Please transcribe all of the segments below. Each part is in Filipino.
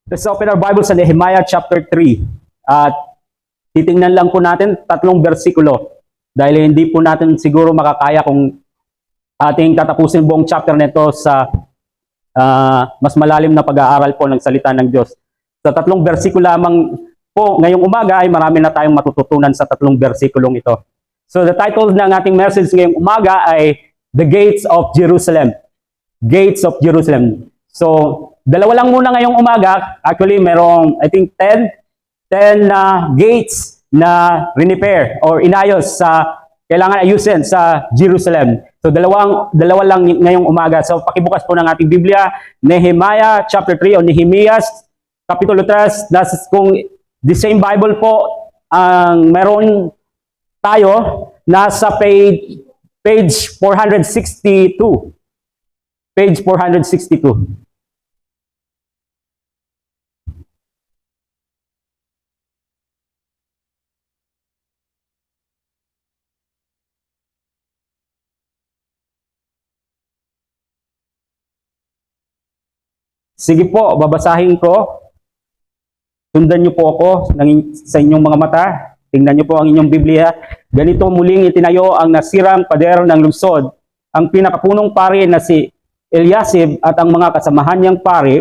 Let's open our Bible sa Nehemiah chapter 3. At titingnan lang po natin 3 bersikulo. Dahil hindi po natin siguro makakaya kung ating tatapusin buong chapter nito sa mas malalim na pag-aaral po ng salita ng Diyos. Sa 3 bersikulo lamang po ngayong umaga ay marami na tayong matututunan sa 3 bersikulong ito. So the title ng ating message ngayong umaga ay The Gates of Jerusalem. Gates of Jerusalem. So, dalawa lang muna ngayong umaga. Actually, merong, I think, 10 gates na repair or inayos sa kailangan ayusin sa Jerusalem. So, dalawa lang ngayong umaga. So, pakibukas po ng ating Biblia, Nehemiah chapter 3 o Nehemias Kapitulo 3. Kung the same Bible po ang meron tayo, nasa page 462. Page 462. Sige po, babasahin ko. Sundan niyo po ako sa inyong mga mata. Tingnan niyo po ang inyong Biblia. Ganito muling itinayo ang nasirang pader ng lungsod. Ang pinakapunong pari na si Eliasib at ang mga kasamahan niyang pari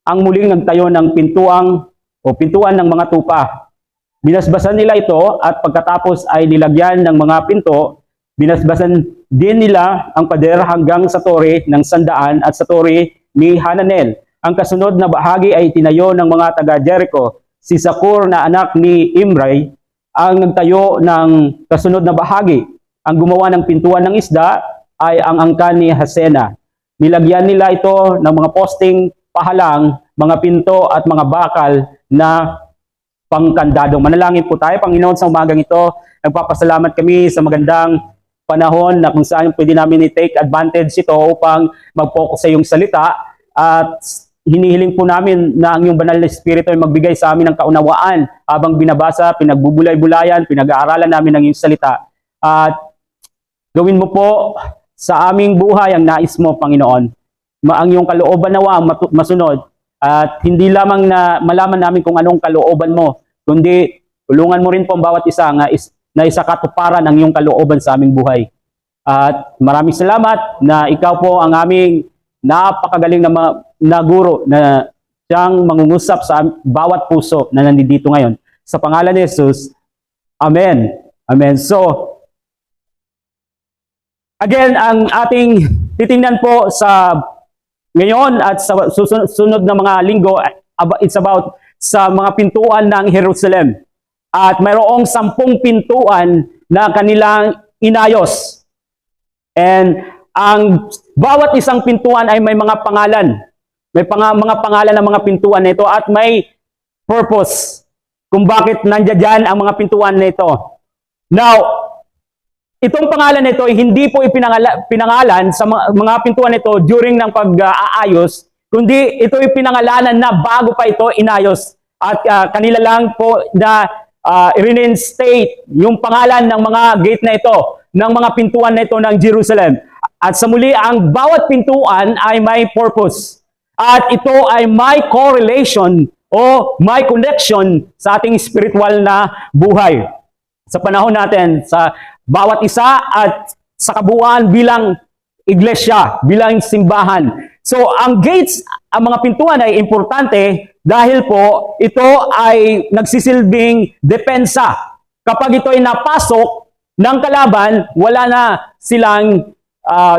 ang muling nagtayo ng pintuan ng mga tupa. Binasbasan nila ito at pagkatapos ay nilagyan ng mga pinto. Binasbasan din nila ang pader hanggang sa tore ng Sandaan at sa tore ni Hananel. Ang kasunod na bahagi ay tinayo ng mga taga-Jericho. Si Sakur na anak ni Imray ang nagtayo ng kasunod na bahagi. Ang gumawa ng pintuan ng isda ay ang angkan ni Hasena. Nilagyan nila ito ng mga posting pahalang, mga pinto at mga bakal na pangkandado. Manalangin po tayo, Panginoon, sa umagang ito. Nagpapasalamat kami sa magandang panahon na kung saan pwede namin i-take advantage ito upang mag-focus sa iyong salita. At hinihiling po namin na ang iyong banal na Espiritu ay magbigay sa amin ng kaunawaan habang binabasa, pinagbubulay-bulayan, pinag-aaralan namin ng iyong salita. At gawin mo po sa aming buhay ang nais mo, Panginoon. Ang iyong kalooban nawa masunod. At hindi lamang na malaman namin kung anong kalooban mo, kundi tulungan mo rin po ang bawat isa na isa katuparan ng iyong kalooban sa aming buhay. At maraming salamat na ikaw po ang aming napakagaling na guro na siyang mangungusap sa bawat puso na nandito ngayon. Sa pangalan ni Jesus, Amen. Amen. So, again, ang ating titingnan po sa ngayon at sa susunod na mga linggo, it's about sa mga pintuan ng Jerusalem. At mayroong 10 pintuan na kanilang inayos. And ang bawat isang pintuan ay may mga pangalan. May mga pangalan ng mga pintuan nito at may purpose kung bakit nandiyan ang mga pintuan nito. Now, itong pangalan nito ay hindi po pinangalan sa mga pintuan nito during ng pag-aayos, kundi ito ay pinangalanan na bago pa ito inayos. At kanila lang po na reinstate yung pangalan ng mga gate na ito, ng mga pintuan na ito ng Jerusalem. At sa muli, ang bawat pintuan ay may purpose. At ito ay may correlation o may connection sa ating spiritual na buhay. Sa panahon natin, sa bawat isa at sa kabuuan bilang iglesia, bilang simbahan. So, ang gates, ang mga pintuan ay importante dahil po ito ay nagsisilbing depensa. Kapag ito ay napasok ng kalaban, wala na silang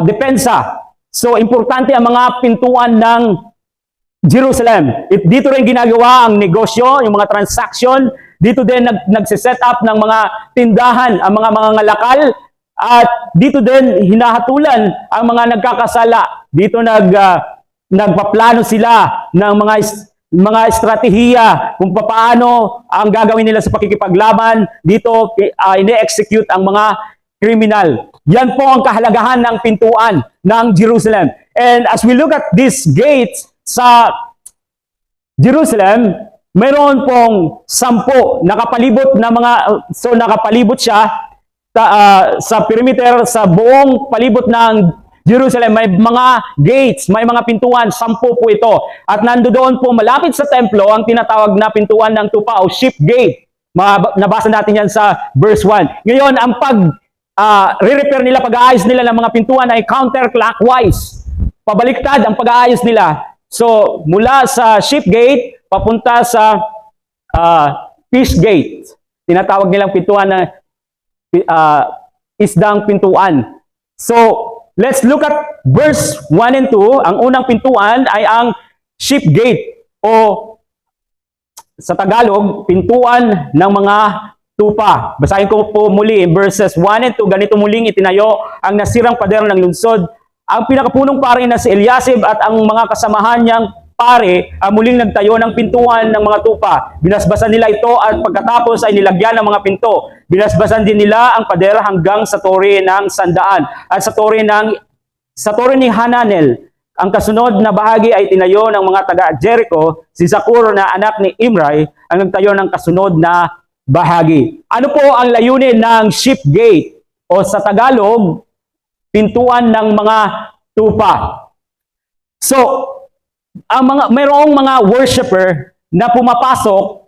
depensa. So, importante ang mga pintuan ng Jerusalem. Dito rin ginagawa ang negosyo, yung mga transaction. Dito din nagsiset up ng mga tindahan, ang mga ngalakal. At dito din hinahatulan ang mga nagkakasala. Dito nagpaplano sila ng mga estratehiya kung paano ang gagawin nila sa pakikipaglaban. Dito ine-execute ang mga kriminal. Yan po ang kahalagahan ng pintuan ng Jerusalem. And as we look at these gates sa Jerusalem, mayroon pong 10 nakapalibot na nakapalibot siya sa perimeter sa buong palibot ng Jerusalem. May mga gates, may mga pintuan, 10 po ito. At nandoon po malapit sa templo ang tinatawag na pintuan ng tupa o sheep gate. Nabasa natin yan sa verse 1. Ngayon, ang re-repair nila, pag-aayos nila ng mga pintuan ay counterclockwise. Pabaliktad ang pag-aayos nila. So, mula sa sheep gate, papunta sa fish gate. Tinatawag nilang pintuan na isdang pintuan. So, let's look at verse 1 and 2. Ang unang pintuan ay ang sheep gate o sa Tagalog, pintuan ng mga tupa. Basahin ko po muli verses 1 and 2. Ganito muling itinayo ang nasirang pader ng lungsod. Ang pinakapunong pare na si Eliasib at ang mga kasamahan niyang pare ang muling nagtayo ng pintuan ng mga tupa. Binasbasan nila ito at pagkatapos ay nilagyan ng mga pinto. Binasbasan din nila ang pader hanggang sa tore ng Sandaan at sa tore ni Hananel. Ang kasunod na bahagi ay tinayo ng mga taga-Jericho, si Zakur na anak ni Imrai, ang nagtayo ng kasunod na bahagi. Ano po ang layunin ng sheep gate o sa Tagalog, pintuan ng mga tupa? So, mayroong mga worshiper na pumapasok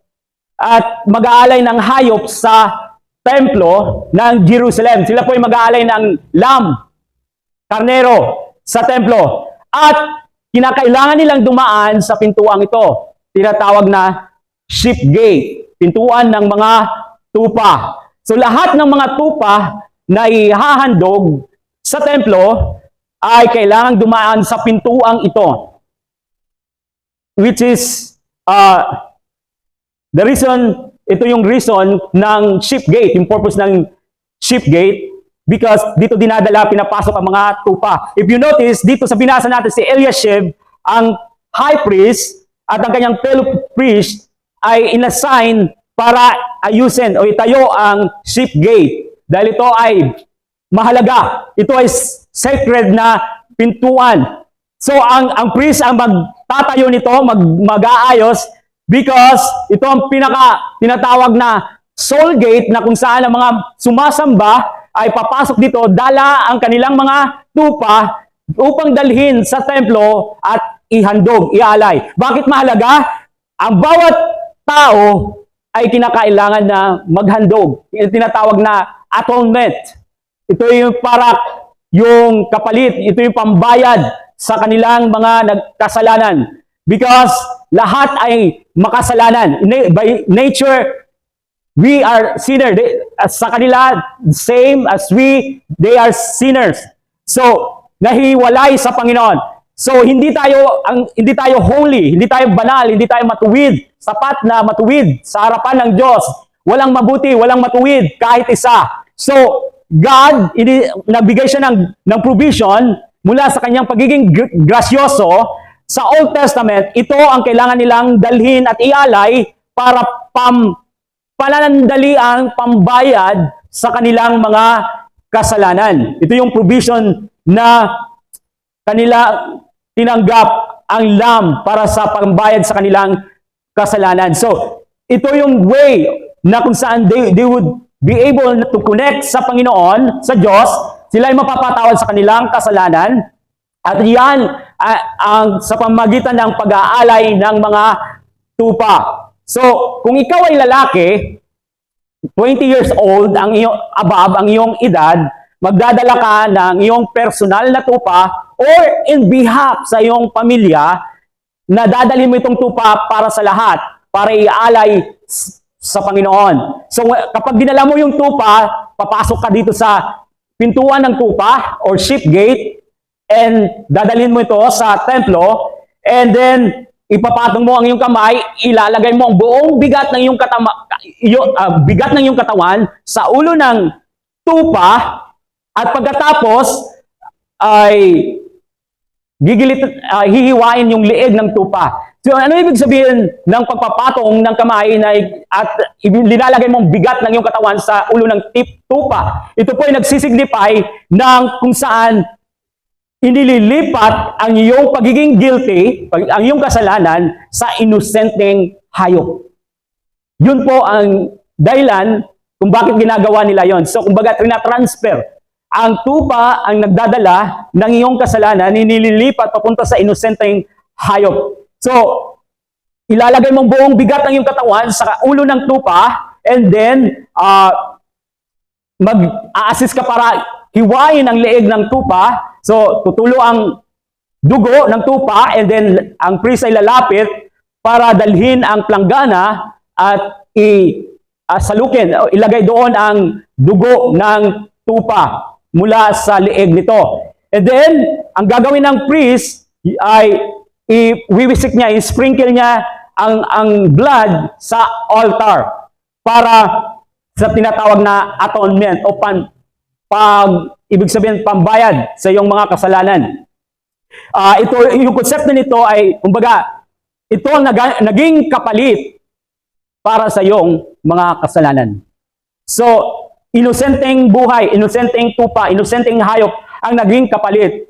at mag-aalay ng hayop sa templo ng Jerusalem. Sila po ay mag-aalay ng lamb, karnero sa templo. At kinakailangan nilang dumaan sa pintuang ito. Tinatawag na sheep gate, pintuan ng mga tupa. So lahat ng mga tupa na ihahandog sa templo ay kailangang dumaan sa pintuang ito. Which is the reason, ito yung reason ng sheep gate, yung purpose ng sheep gate. Because dito dinadala, pinapasok ang mga tupa. If you notice, dito sa binasa natin si Eliashib, ang high priest at ang kanyang fellow priest ay inassign para ayusin o itayo ang sheep gate. Dahil ito ay mahalaga. Ito ay sacred na pintuan. So ang priest ang magtatayo nito, mag-aayos because ito ang tinatawag na soul gate na kung saan ang mga sumasamba ay papasok dito, dala ang kanilang mga tupa upang dalhin sa templo at ihandog, ialay. Bakit mahalaga? Ang bawat tao ay kinakailangan na maghandog. Yung tinatawag na atonement. Ito yung para yung kapalit, ito yung pambayad sa kanilang mga nagkasalanan. Because lahat ay makasalanan. By nature, we are sinners. Sa kanila, same as they are sinners. So, nahiwalay sa Panginoon. So, hindi tayo holy, hindi tayo banal, hindi tayo matuwid, sapat na matuwid sa harapan ng Diyos. Walang mabuti, walang matuwid, kahit isa. So, God, nagbigay siya ng provision mula sa kanyang pagiging grasyoso. Sa Old Testament, ito ang kailangan nilang dalhin at ialay para pananandali ang pambayad sa kanilang mga kasalanan. Ito yung provision na kanila tinanggap ang lamb para sa pambayad sa kanilang kasalanan. So, ito yung way na kung saan they would be able to connect sa Panginoon, sa Diyos. Sila ay mapapatawad sa kanilang kasalanan. At yan ang sa pamagitan ng pag-aalay ng mga tupa. So, kung ikaw ay lalaki, 20 years old, ang iyong edad, magdadala ka ng iyong personal na tupa or in behalf sa iyong pamilya na dadali mo itong tupa para sa lahat, para ialay sa Panginoon. So, kapag dinala mo yung tupa, papasok ka dito sa pintuan ng tupa or sheep gate and dadalhin mo ito sa templo and then ipapatong mo ang iyong kamay, ilalagay mo ang buong bigat ng iyong katawan sa ulo ng tupa at pagkatapos ay hihiwain yung liig ng tupa. So ano ibig sabihin ng pagpapatong ng kamay at lilalagay mo ang bigat ng iyong katawan sa ulo ng tupa? Ito po ay nagsisignify ng kung saan inililipat ang iyong pagiging guilty, ang iyong kasalanan sa inosenteng hayop. Yun po ang dahilan kung bakit ginagawa nila yon. So, kumbaga, trina-transfer ang tupa ang nagdadala ng iyong kasalanan, nililipat papunta sa inosenteng hayop. So, ilalagay mong buong bigat ng iyong katawan sa ulo ng tupa, and then, mag-a-assist ka para hiwain ang leeg ng tupa. So, tutulo ang dugo ng tupa, and then ang priest ay lalapit para dalhin ang planggana at salukin, ilagay doon ang dugo ng tupa mula sa leeg nito. And then, ang gagawin ng priest ay iwiwisik niya, i-sprinkle niya ang blood sa altar para sa tinatawag na atonement o ibig sabihin pambayad sa iyong mga kasalanan. Yung konsepto nito ay, kumbaga, ito ang naging kapalit para sa iyong mga kasalanan. So, inosenteng buhay, inosenteng tupa, inosenteng hayop ang naging kapalit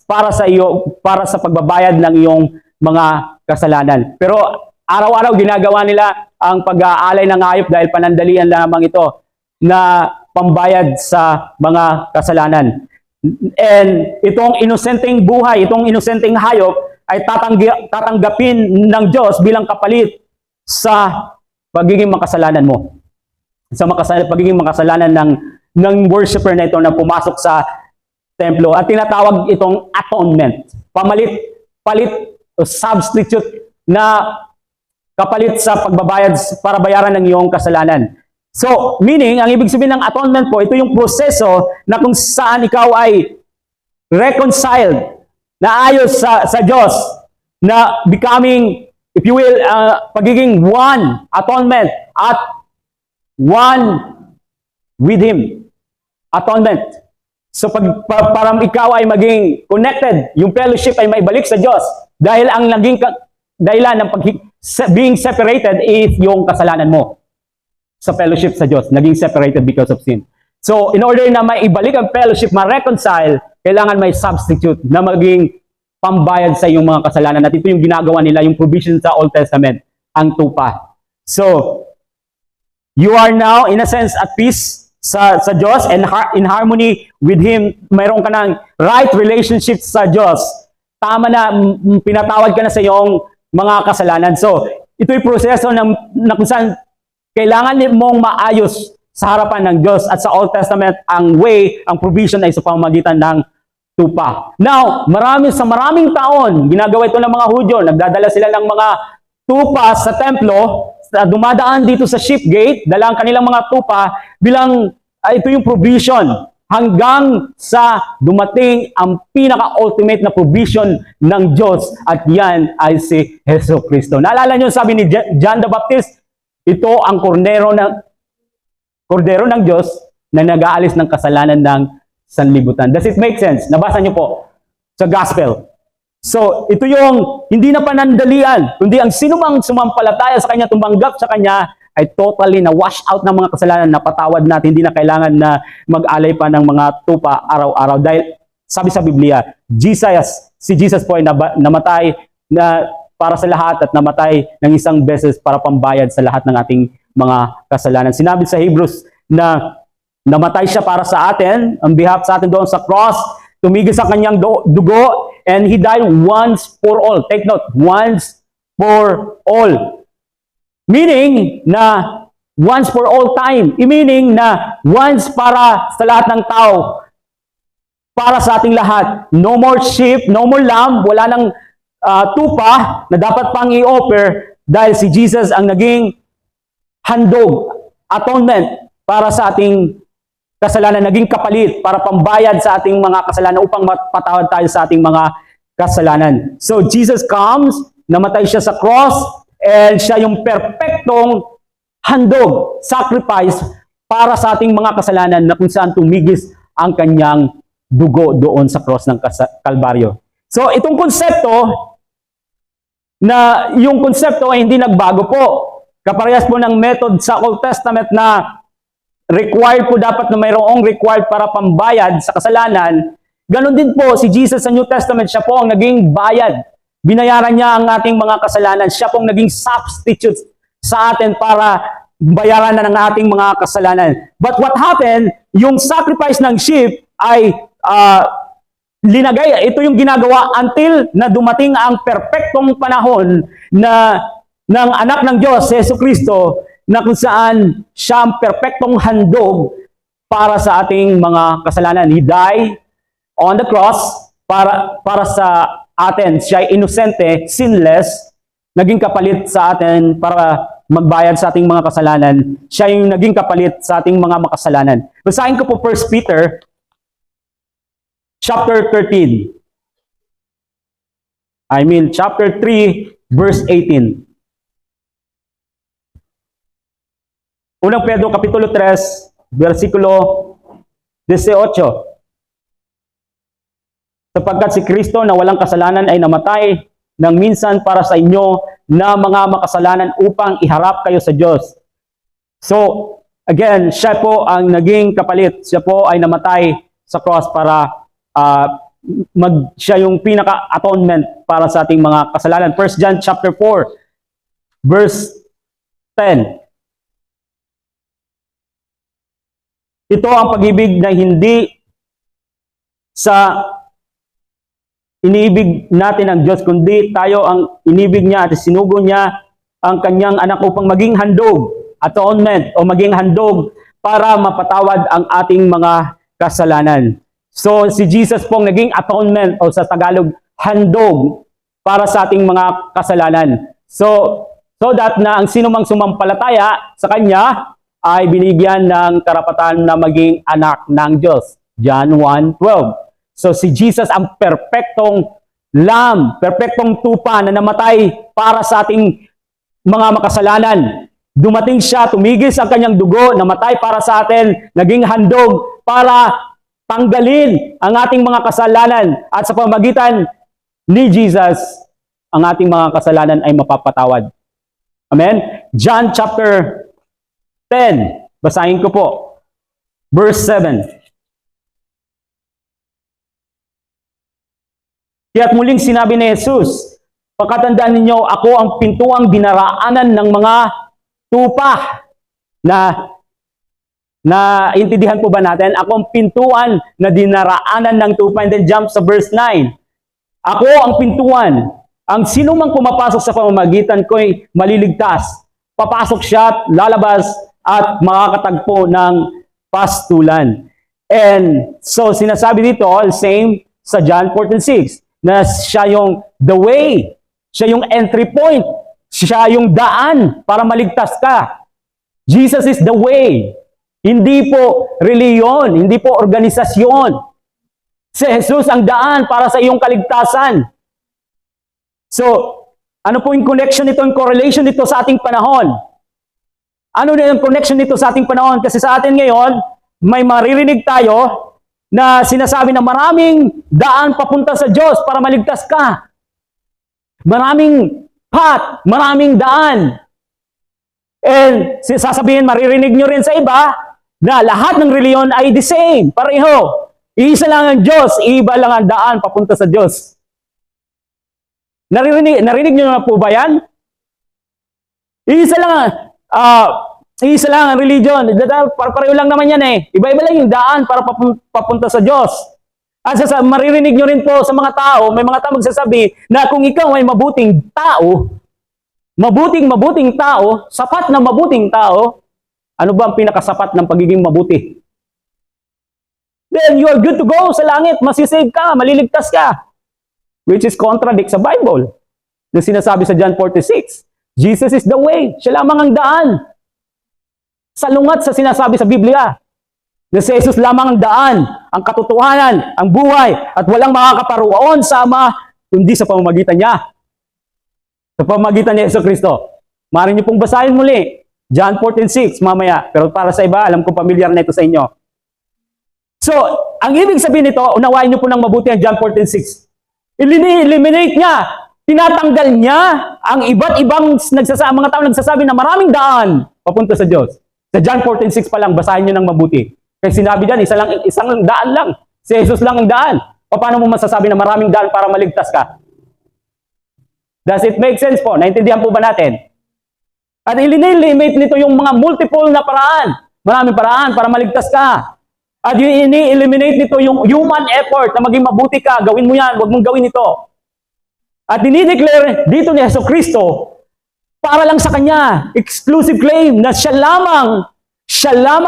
para sa iyo, para sa pagbabayad ng iyong mga kasalanan. Pero araw-araw ginagawa nila ang pag-aalay ng hayop dahil panandalian lamang ito na pambayad sa mga kasalanan. And itong inosenteng buhay, itong inosenteng hayop ay tatanggapin ng Diyos bilang kapalit sa pagiging makasalanan mo. Sa pagiging makasalanan ng worshiper na ito na pumasok sa templo. At tinatawag itong atonement. Palit o substitute na kapalit sa pagbabayad para bayaran ng iyong kasalanan. So, meaning, ang ibig sabihin ng atonement po, ito yung proseso na kung saan ikaw ay reconciled, na ayos sa Diyos, na becoming, if you will, pagiging one, atonement, at one with Him. Atonement. So, para ikaw ay maging connected, yung fellowship ay maibalik sa Diyos, dahil ang naging dahilan ng being separated is yung kasalanan mo sa fellowship sa Diyos, naging separated because of sin. So, in order na maibalik ang fellowship, ma-reconcile, kailangan may substitute na maging pambayad sa iyong mga kasalanan. At ito yung ginagawa nila, yung provision sa Old Testament, ang tupa. So, you are now, in a sense, at peace sa Diyos and in harmony with Him. Mayroon ka ng right relationship sa Diyos. Tama na, pinatawad ka na sa iyong mga kasalanan. So, ito yung proseso na kung saan kailangan mong maayos sa harapan ng Diyos. At sa Old Testament, ang way, ang provision ay sa pamamagitan ng tupa. Now, maraming taon, ginagawa ito ng mga Hudyo. Nagdadala sila ng mga tupa sa templo, dumadaan dito sa ship gate, dala ang kanilang mga tupa, bilang ito yung provision. Hanggang sa dumating ang pinaka-ultimate na provision ng Diyos, at yan ay si Hesus Kristo. Naalala nyo, sabi ni John the Baptist, ito ang kordero ng Diyos na nag-aalis ng kasalanan ng sanlibutan. Does it make sense? Nabasa nyo po sa gospel. So, ito yung hindi na panandalian, kundi ang sino mang sumampalataya sa Kanya, tumanggap sa Kanya, ay totally na wash out ng mga kasalanan, napatawad natin, hindi na kailangan na mag-alay pa ng mga tupa araw-araw. Dahil sabi sa Biblia, si Jesus po ay namatay na para sa lahat at namatay ng isang beses para pambayad sa lahat ng ating mga kasalanan. Sinabi sa Hebrews na namatay siya para sa atin, on behalf sa atin doon sa cross, tumigil sa kanyang dugo, and He died once for all. Take note, once for all. Meaning na once for all time. Meaning na once para sa lahat ng tao. Para sa ating lahat. No more sheep, no more lamb, wala nang tupa na dapat pang i-offer dahil si Jesus ang naging handog, atonement para sa ating kasalanan, naging kapalit para pambayad sa ating mga kasalanan upang mapatawad tayo sa ating mga kasalanan. So Jesus comes, namatay siya sa cross, and siya yung perpektong handog, sacrifice para sa ating mga kasalanan na kung saan tumigis ang kanyang dugo doon sa cross ng Kalbaryo. So itong konsepto, na yung konsepto ay hindi nagbago po. Kaparehas po ng method sa Old Testament na required po dapat na mayroong required para pambayad sa kasalanan. Ganon din po si Jesus sa New Testament, siya po ang naging bayad. Binayaran niya ang ating mga kasalanan. Siya po ang naging substitute sa atin para bayaran na ng ating mga kasalanan. But what happened, yung sacrifice ng sheep ay linagay, ito yung ginagawa until na dumating ang perpektong panahon na ng anak ng Diyos, si Jesucristo, na kung saan siya ang perpektong handog para sa ating mga kasalanan. He died on the cross para sa atin. Siya ay inosente, sinless, naging kapalit sa atin para magbayad sa ating mga kasalanan. Siya yung naging kapalit sa ating mga makasalanan. Basahin ko po 1 Peter chapter 13. Chapter 3, verse 18. Unang Pedro, Kapitulo 3, versikulo 18. Sapagkat si Kristo na walang kasalanan ay namatay nang minsan para sa inyo na mga makasalanan upang iharap kayo sa Diyos. So, again, siya po ang naging kapalit. Siya po ay namatay sa cross para siya yung pinaka-atonement para sa ating mga kasalanan. 1 John chapter 4, verse 10. Ito ang pag-ibig na hindi sa iniibig natin ang Diyos, kundi tayo ang inibig niya at sinugo niya ang kanyang anak upang maging handog, atonement, o maging handog para mapatawad ang ating mga kasalanan. So, si Jesus pong naging atonement, o sa Tagalog, handog para sa ating mga kasalanan. So that na ang sinumang sumampalataya sa Kanya ay binigyan ng karapatan na maging anak ng Diyos. John 1:12. So si Jesus ang perpektong lamb, perpektong tupa na namatay para sa ating mga makasalanan. Dumating siya, tumigis ang kanyang dugo, namatay para sa atin, naging handog para tanggalin ang ating mga kasalanan. At sa pamamagitan ni Jesus, ang ating mga kasalanan ay mapapatawad. Amen? John chapter 10, basahin ko po. Verse 7. Kaya't muling sinabi ni Jesus, pagkatandaan ninyo, ako ang pintuang dinaraanan ng mga tupa. Intindihan po ba natin? Ako ang pintuan na dinaraanan ng tupa. And then jump sa verse 9. Ako ang pintuan. Ang sino mang pumapasok sa pamamagitan ko ay maliligtas. Papasok siya at lalabas at makakatagpo ng pastulan. And so sinasabi dito, same sa John 14:6. Na siya yung the way, siya yung entry point, siya yung daan para maligtas ka. Jesus is the way. Hindi po reliyon, hindi po organisasyon. Si Jesus ang daan para sa iyong kaligtasan. So, ano po yung connection nito, yung correlation nito sa ating panahon? Ano na yung connection nito sa ating panahon? Kasi sa atin ngayon, may maririnig tayo na sinasabi na maraming daan papunta sa Diyos para maligtas ka. Maraming path, maraming daan. And sasabihin, maririnig nyo rin sa iba na lahat ng reliyon ay the same, pareho. Iisa lang ang Diyos, iba lang ang daan papunta sa Diyos. Narinig nyo na po ba yan? Iisa lang ang religion. Pareho lang naman yan eh. Iba-iba lang yung daan para papunta sa Diyos. At maririnig nyo rin po sa mga tao, may mga tao magsasabi na kung ikaw ay mabuting tao, sapat na mabuting tao, ano ba ang pinakasapat ng pagiging mabuti? Then you are good to go sa langit, masisave ka, maliligtas ka. Which is contradict sa Bible. Na sinasabi sa John 46, Jesus is the way, siya lamang ang daan. Salungat sa sinasabi sa Biblia na si Jesus lamang ang daan, ang katotohanan, ang buhay, at walang makakaparoon sa Ama kundi sa pamamagitan niya. Sa pamamagitan ni Jesucristo. Maaari niyo pong basahin muli. John 14:6 mamaya. Pero para sa iba, alam ko familiar na ito sa inyo. So, ang ibig sabihin nito, unawain niyo po ng mabuti ang John 14:6. Eliminate niya. Tinatanggal niya ang iba't ibang mga tao nagsasabi na maraming daan papunta sa Diyos. Sa John 14:6 pa lang, basahin nyo ng mabuti. Kasi sinabi dyan, isang daan lang. Si Jesus lang ang daan. Paano mo masasabi na maraming daan para maligtas ka? Does it make sense po? Naintindihan po ba natin? At eliminate nito yung mga multiple na paraan. Maraming paraan para maligtas ka. At ini-eliminate nito yung human effort na maging mabuti ka, gawin mo yan, huwag mong gawin ito. At dinideclare dito ni Jesucristo, para lang sa Kanya, exclusive claim na siya lamang,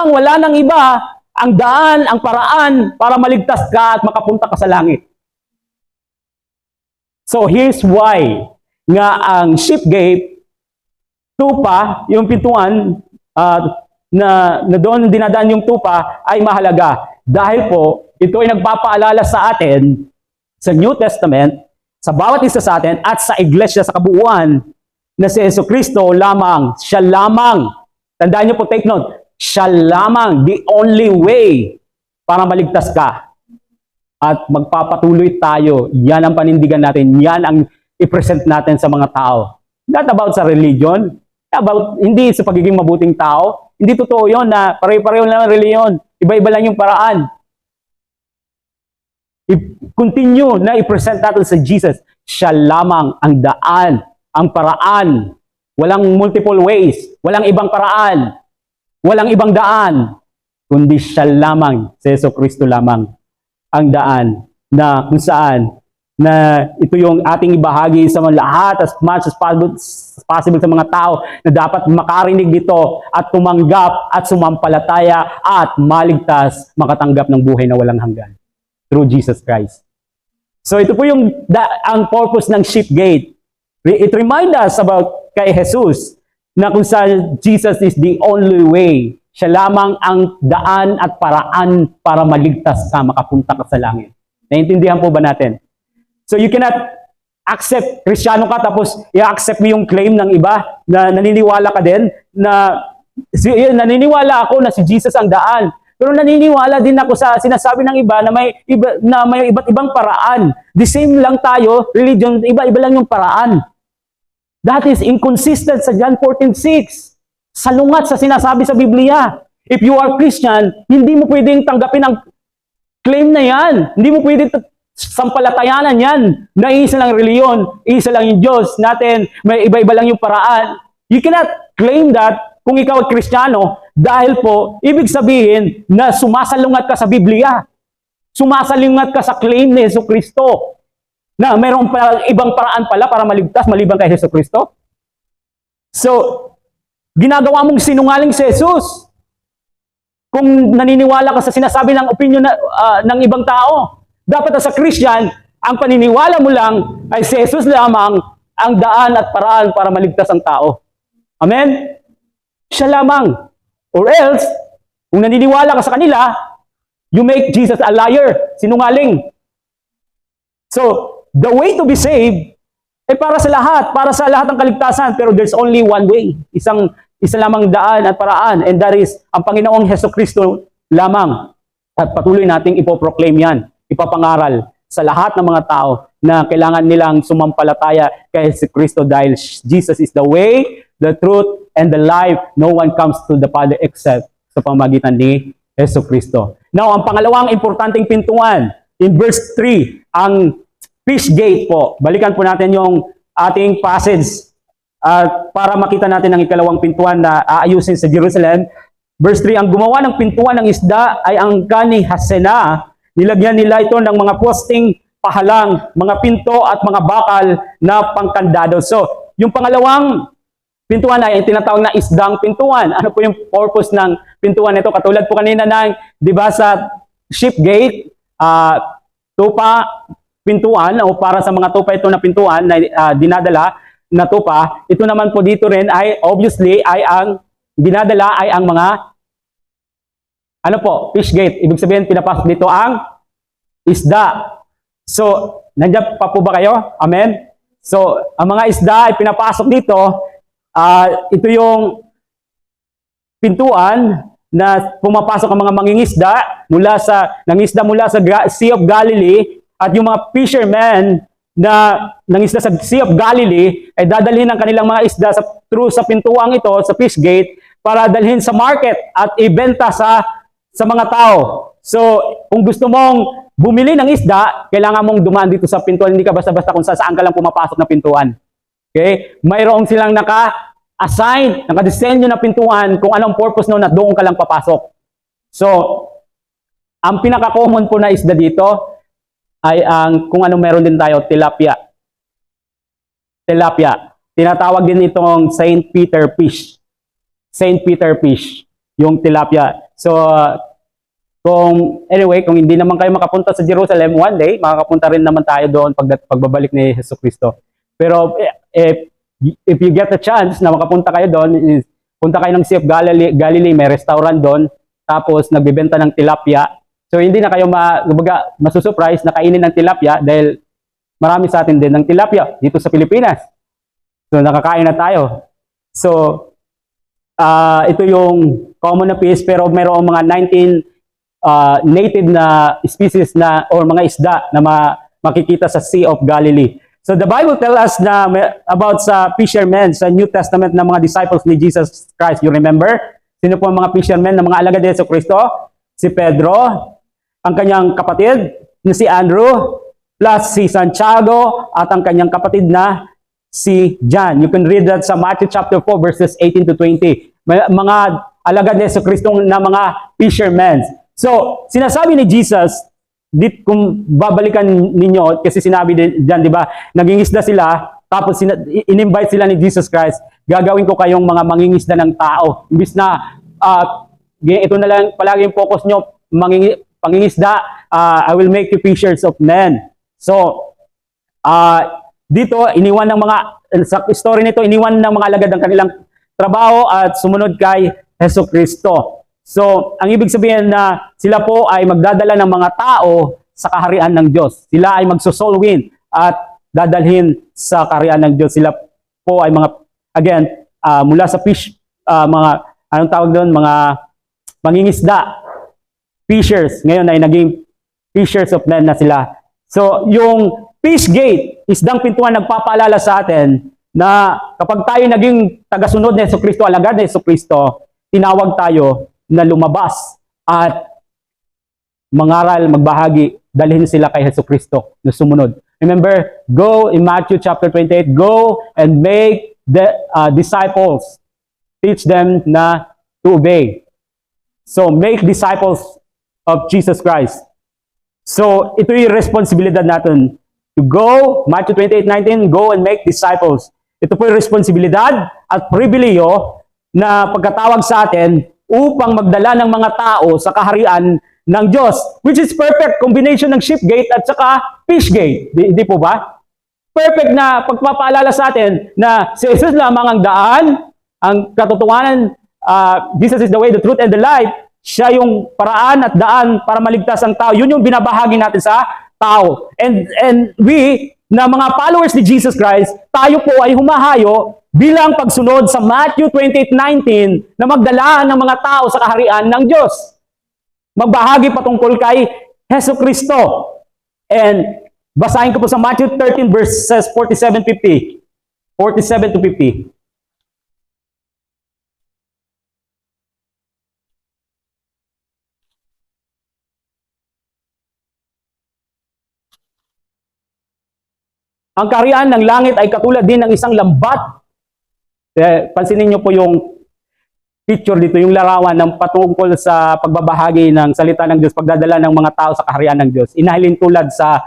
wala nang iba, ang daan, ang paraan para maligtas ka at makapunta ka sa langit. So here's why nga ang ship gate, tupa, yung pintuan, na doon dinadaan yung tupa ay mahalaga. Dahil po, ito ay nagpapaalala sa atin sa New Testament, sa bawat isa sa atin at sa iglesia sa kabuuan na si Jesucristo lamang, siya lamang. Tandaan niyo po, take note, siya lamang, the only way para maligtas ka. At magpapatuloy tayo. Yan ang panindigan natin. Yan ang i-present natin sa mga tao. Not about sa religion, about hindi sa pagiging mabuting tao. Hindi totoo yun na pare-pareho lang ang reliyon. Iba-iba lang yung paraan. I-continue na i-present natin sa Jesus. Siya lamang ang daan, ang paraan. Walang multiple ways. Walang ibang paraan. Walang ibang daan. Kundi siya lamang, si Jesucristo lamang, ang daan na kung saan na ito yung ating ibahagi sa mga lahat as much as possible sa mga tao na dapat makarinig dito at tumanggap at sumampalataya at maligtas, makatanggap ng buhay na walang hanggan through Jesus Christ. So ito po yung ang purpose ng ship gate. It reminds us about kay Jesus na kung saan Jesus is the only way. Siya lamang ang daan at paraan para maligtas ka, makapunta ka sa langit. Naintindihan po ba natin? So you cannot accept, Kristiyano ka, tapos i-accept mo yung claim ng iba na naniniwala ka din, na naniniwala ako na si Jesus ang daan. Pero naniniwala din ako sa sinasabi ng iba na may iba't ibang paraan. The same lang tayo, religion, iba-iba lang yung paraan. That is inconsistent sa John 14:6. Salungat sa sinasabi sa Biblia. If you are Christian, hindi mo pwedeng tanggapin ang claim na yan. Hindi mo pwedeng sampalatayanan yan na isa lang reliyon, isa lang yung Diyos natin, may iba-iba lang yung paraan. You cannot claim that kung ikaw ay Kristiyano dahil po, ibig sabihin na sumasalungat ka sa Biblia. Sumasalungat ka sa claim ni Jesucristo na mayroong ibang paraan pala para maligtas maliban kay Jesucristo. So, ginagawa mong sinungaling si Jesus kung naniniwala ka sa sinasabi ng opinion ng ibang tao. Dapat as a Christian, ang paniniwala mo lang ay si Jesus lamang ang daan at paraan para maligtas ang tao. Amen? Siya lamang. Or else, kung naniniwala ka sa kanila, you make Jesus a liar, sinungaling. So, the way to be saved ay para sa lahat ng kaligtasan, pero there's only one way. Isa lamang daan at paraan, and that is ang Panginoong Jesucristo lamang. At patuloy nating ipoproclaim yan, ipapangaral sa lahat ng mga tao na kailangan nilang sumampalataya kay Jesucristo dahil Jesus is the way, the truth, and the life. No one comes to the Father except sa pamamagitan ni Jesucristo. Now, ang pangalawang importanteng pintuan, in verse 3, ang fish gate po. Balikan po natin yung ating passage para makita natin ang ikalawang pintuan na aayusin sa Jerusalem. Verse 3, ang gumawa ng pintuan ng isda ay ang kani Hasena. Nilagyan nila ito ng mga posting pahalang, mga pinto at mga bakal na pangkandado. So, yung pangalawang pintuan ay tinatawag na isdang pintuan. Ano po yung purpose ng pintuan nito? Katulad po kanina ng, di ba, sa ship gate, tupa, pintuan, o para sa mga tupa ito na pintuan na dinadala na tupa, ito naman po dito rin ay obviously ay ang dinadala ay ang mga ano po, fish gate. Ibig sabihin, pinapasok dito ang isda. So, nandiyan pa po ba kayo? Amen? So, ang mga isda ay pinapasok dito. Ito yung pintuan na pumapasok ang mga mangingisda nangisda mula sa Sea of Galilee, at yung mga fishermen na nangisda sa Sea of Galilee ay dadalhin ang kanilang mga isda through sa pintuang ito, sa fish gate, para dalhin sa market at ibenta sa mga tao. So, kung gusto mong bumili ng isda, kailangan mong dumaan dito sa pintuan. Hindi ka basta-basta kung saan ka lang pumapasok na pintuan. Okay? Mayroong silang naka-assign, naka-disenyo na pintuan kung anong purpose noon at doon ka lang papasok. So, Ang pinaka-common po na isda dito ay ang kung ano meron din tayo, tilapia. Tilapia. Tinatawag din itong Saint Peter fish. Saint Peter fish, yung tilapia. So, kung hindi naman kayo makapunta sa Jerusalem, one day, makakapunta rin naman tayo doon pagbabalik ni Jesucristo. Pero if you get a chance na makapunta kayo doon, punta kayo ng Sea of Galilee, may restaurant doon, tapos nagbebenta ng tilapia. So hindi na kayo masusurprise na kainin ng tilapia dahil marami sa atin din ng tilapia dito sa Pilipinas. So nakakain na tayo. So ito yung common na fish, pero mayroong mga 19 native na species na or mga isda na makikita sa Sea of Galilee. So the Bible tells us na about sa fishermen sa New Testament na mga disciples ni Jesus Christ. You remember? Sino po ang mga fishermen na mga alagad ni Jesucristo? Si Pedro, ang kanyang kapatid na si Andrew, plus si Santiago at ang kanyang kapatid na si John. You can read that sa Matthew chapter 4 verses 18 to 20. Mga alagad ni Jesucristo na mga fishermen. So, sinasabi ni Jesus, kung babalikan ninyo, kasi sinabi din dyan, di ba, nangingisda sila, tapos in-invite sila ni Jesus Christ, gagawin ko kayong mga mangingisda ng tao. Imbis na, ito na lang palagi yung focus nyo, pangingisda, I will make you fishers of men. So, dito, iniwan ng sa story nito, iniwan ng mga alagad ang kanilang trabaho at sumunod kay Jesucristo. So, ang ibig sabihin na sila po ay magdadala ng mga tao sa kaharian ng Diyos. Sila ay magso-soul win at dadalhin sa kaharian ng Diyos. Sila po ay mga, again, mula sa fish, mga, anong tawag doon, mga mangingisda, fishers. Ngayon ay naging fishers of men na sila. So, yung fish gate, isdang pintuan, nagpapaalala sa atin na kapag tayo naging tagasunod ni Jesucristo, alagad ni Jesucristo, tinawag tayo na lumabas at mangaral, magbahagi, dalhin sila kay Jesucristo na sumunod. Remember, go in Matthew chapter 28, go and make the disciples, teach them na to obey. So, make disciples of Jesus Christ. So, ito yung responsibilidad natin. To go, Matthew 28:19, go and make disciples. Ito po yung responsibilidad at pribileyo na pagkatawag sa atin upang magdala ng mga tao sa kaharian ng Diyos, which is perfect combination ng ship gate at saka fish gate. Di po ba? Perfect na pagpapaalala sa atin na si Jesus lamang ang daan, ang katotohanan, Jesus is the way, the truth, and the life. Siya yung paraan at daan para maligtas ang tao. Yun yung binabahagi natin sa tao. And we, na mga followers ni Jesus Christ, tayo po ay humahayo bilang pagsunod sa Matthew 28:19 na magdala ng mga tao sa kaharian ng Diyos. Magbahagi patungkol kay Jesucristo. And basahin ko po sa Matthew 13 verses 47-50. 47 to 50. Ang kaharian ng langit ay katulad din ng isang lambat. Pansinin niyo po yung picture dito, yung larawan ng patungkol sa pagbabahagi ng salita ng Diyos, pagdadala ng mga tao sa kaharian ng Diyos. Inahilin tulad sa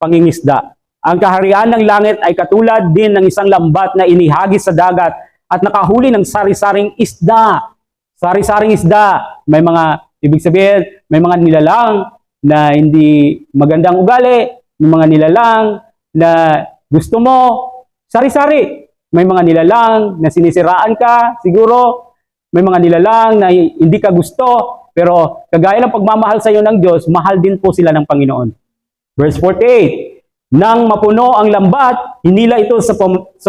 pangingisda. Ang kaharian ng langit ay katulad din ng isang lambat na inihagis sa dagat at nakahuli ng sari-saring isda. Sari-saring isda. May mga, ibig sabihin, may mga nilalang na hindi magandang ugali, may mga nilalang na gusto mo, sari-sari. May mga nilalang na sinisiraan ka, siguro. May mga nilalang na hindi ka gusto, pero kagaya ng pagmamahal sa iyo ng Diyos, mahal din po sila ng Panginoon. Verse 48, nang mapuno ang lambat, hinila ito sa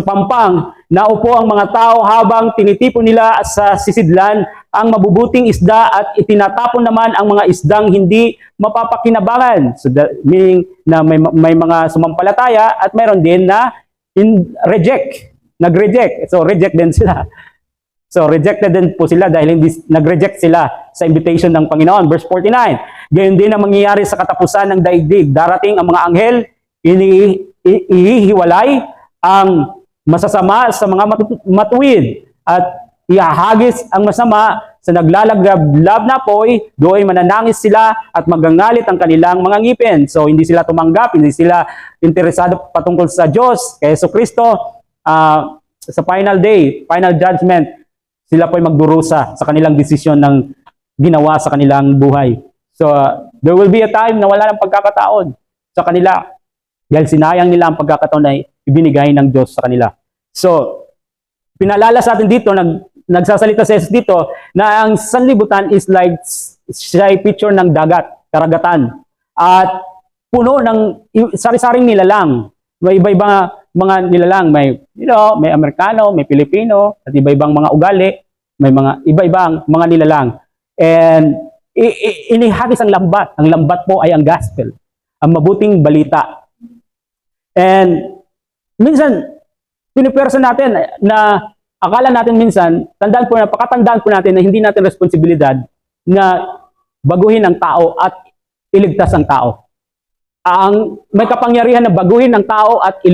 pampang, naupo ang mga tao habang tinitipon nila sa sisidlan ang mabubuting isda at itinatapon naman ang mga isdang hindi mapapakinabangan. So meaning na may mga sumampalataya at mayroon din na nag-reject. So reject din sila. So rejected din po sila dahil hindi nag-reject sila sa invitation ng Panginoon. Verse 49, gayon din ang mangyayari sa katapusan ng daigdig. Darating ang mga anghel, ihihiwalay ang masasama sa mga matuwid at ihahagis ang masama sa naglalaglab na apoy, doon mananangis sila at magangalit ang kanilang mga ngipin. So hindi sila tumanggap, hindi sila interesado patungkol sa Diyos, kay Jesucristo. Sa final day, final judgment, sila po ay magdurusa sa kanilang desisyon ng ginawa sa kanilang buhay. So there will be a time na wala ng pagkakataon sa kanila dahil sinayang nila ang pagkakataon na ibinigay ng Diyos sa kanila. So pinalala sa atin dito, nagsasalita sa Jesus dito na ang sanlibutan is like siya ay picture ng dagat, karagatan. At puno ng sari-saring nilalang. May iba-ibang mga nilalang. May, may Amerikano, may Pilipino, at iba-ibang mga ugali. May mga iba-ibang mga nilalang. And inihagis ang lambat. Ang lambat po ay ang gospel. Ang mabuting balita. And minsan, pinipersa natin na akala natin minsan, pakatandaan po natin na hindi natin responsibilidad na baguhin ang tao at iligtas ang tao. May kapangyarihan na baguhin ang tao at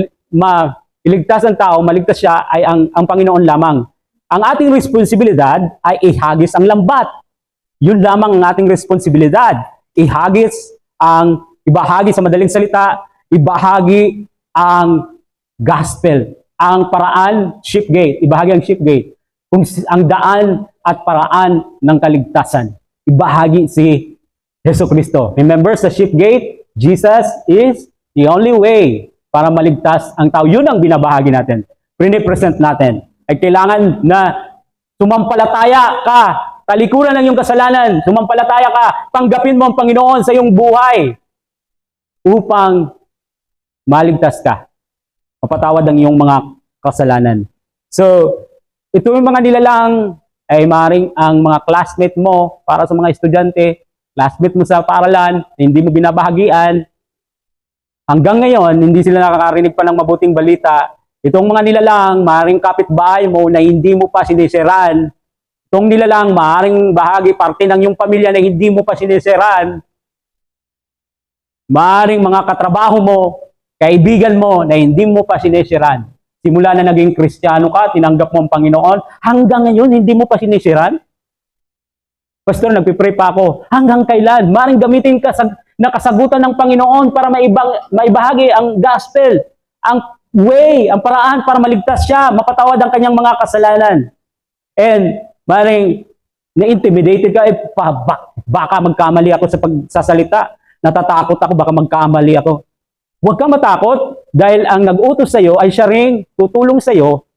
iligtas ang tao, maligtas siya ay ang Panginoon lamang. Ang ating responsibilidad ay ihagis ang lambat. Yun lamang ang ating responsibilidad. Ibahagi sa madaling salita, ibahagi ang gospel. Ang paraan, ship gate. Ibahagi ang ship gate. Kung ang daan at paraan ng kaligtasan. Ibahagi si Jesucristo. Remember sa ship gate, Jesus is the only way para maligtas ang tao. Yun ang binabahagi natin. Pinipresent natin. Ay kailangan na sumampalataya ka. Talikuran ng iyong kasalanan. Sumampalataya ka. Tanggapin mo ang Panginoon sa iyong buhay upang maligtas ka. Mapatawad ang iyong mga kasalanan. So, ito yung mga nilalang ay maaaring ang mga classmate mo para sa mga estudyante, classmate mo sa paaralan, hindi mo binabahagian. Hanggang ngayon, hindi sila nakakarinig pa ng mabuting balita. Itong mga nilalang, maaaring kapitbahay mo na hindi mo pa sinisiran. Itong nilalang, maaaring bahagi, parte ng iyong pamilya na hindi mo pa sinisiran. Maaaring mga katrabaho mo, kaibigan mo na hindi mo pa sinisiran. Simula na naging Kristiyano ka, tinanggap mo ang Panginoon, hanggang ngayon hindi mo pa sinisiran? Pastor, nagpipray pa ako. Hanggang kailan? Maring gamitin ka na kasagutan ng Panginoon para maibahagi ang gospel, ang way, ang paraan para maligtas siya, mapatawad ang kanyang mga kasalanan. And maring na-intimidated ka, baka magkamali ako sa pagsasalita. Natatakot ako, baka magkamali ako. Huwag kang matakot dahil ang nag-utos sa iyo ay siya ring tutulong sa iyo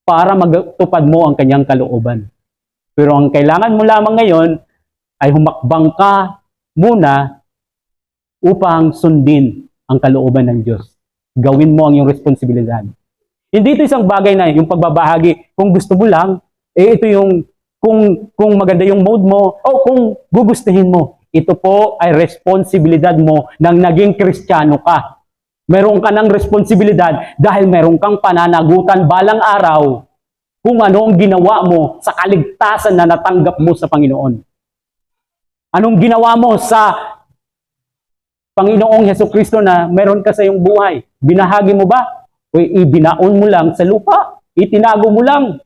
para magtupad mo ang kanyang kalooban. Pero ang kailangan mo lamang ngayon ay humakbang ka muna upang sundin ang kalooban ng Diyos. Gawin mo ang iyong responsibilidad. Hindi ito isang bagay na yung pagbabahagi. Kung gusto mo lang, ito yung kung maganda yung mode mo o kung gugustuhin mo. Ito po ay responsibilidad mo nang naging Kristiyano ka. Meron ka ng responsibilidad dahil meron kang pananagutan balang araw kung ano ang ginawa mo sa kaligtasan na natanggap mo sa Panginoon. Anong ginawa mo sa Panginoong Jesucristo na meron ka sa iyong buhay? Binahagi mo ba? O ibinaon mo lang sa lupa? Itinago mo lang?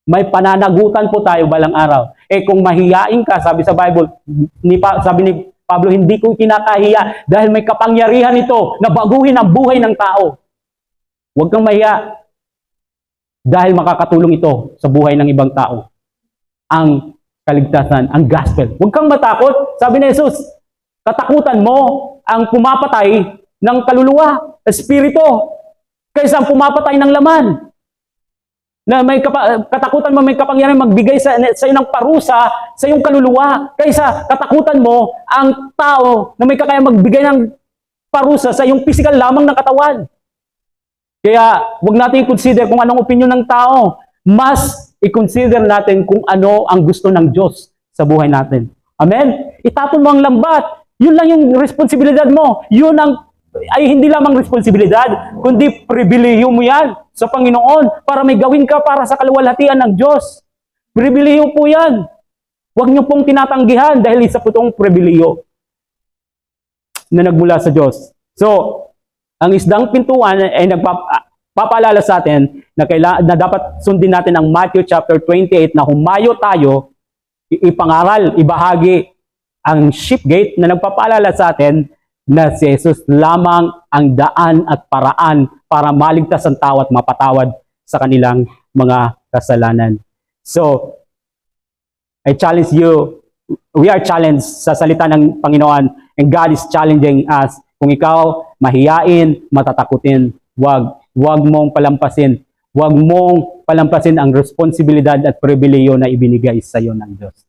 May pananagutan po tayo balang araw. Kung mahiyain ka, sabi sa Bible, sabi ni Pablo, hindi ko kinakahiya dahil may kapangyarihan ito na baguhin ang buhay ng tao. Huwag kang mahiya dahil makakatulong ito sa buhay ng ibang tao. Ang kaligtasan, ang gospel. Huwag kang matakot. Sabi ni Jesus, katakutan mo ang pumapatay ng kaluluwa, espiritu, kaysa ang pumapatay ng laman. Na may katakutan mo, may kapangyarihan magbigay sa iyo ng parusa sa iyong kaluluwa. Kaysa katakutan mo ang tao na may kakaya magbigay ng parusa sa iyong physical lamang ng katawan. Kaya huwag natin i-consider kung anong opinion ng tao. Mas i-consider natin kung ano ang gusto ng Diyos sa buhay natin. Amen? Itapon mo ang lambat. Yun lang yung responsibilidad mo. Yun ay hindi lamang responsibilidad, kundi pribilehiyo mo yan sa Panginoon para may gawin ka para sa kaluwalhatian ng Diyos. Pribilehiyo po yan. Huwag niyo pong tinatanggihan dahil isa po itong pribilehiyo na nagmula sa Diyos. So, ang isdang pintuan ay nagpapaalala sa atin na dapat sundin natin ang Matthew chapter 28 na humayo tayo, ipangaral, ibahagi ang sheep gate na nagpapaalala sa atin na si Jesus lamang ang daan at paraan para maligtas ang tao at mapatawad sa kanilang mga kasalanan. So, I challenge you, we are challenged sa salita ng Panginoon, and God is challenging us. Kung ikaw mahiyain, matatakutin, wag mong palampasin ang responsibilidad at pribileyo na ibinigay sa iyo ng Diyos.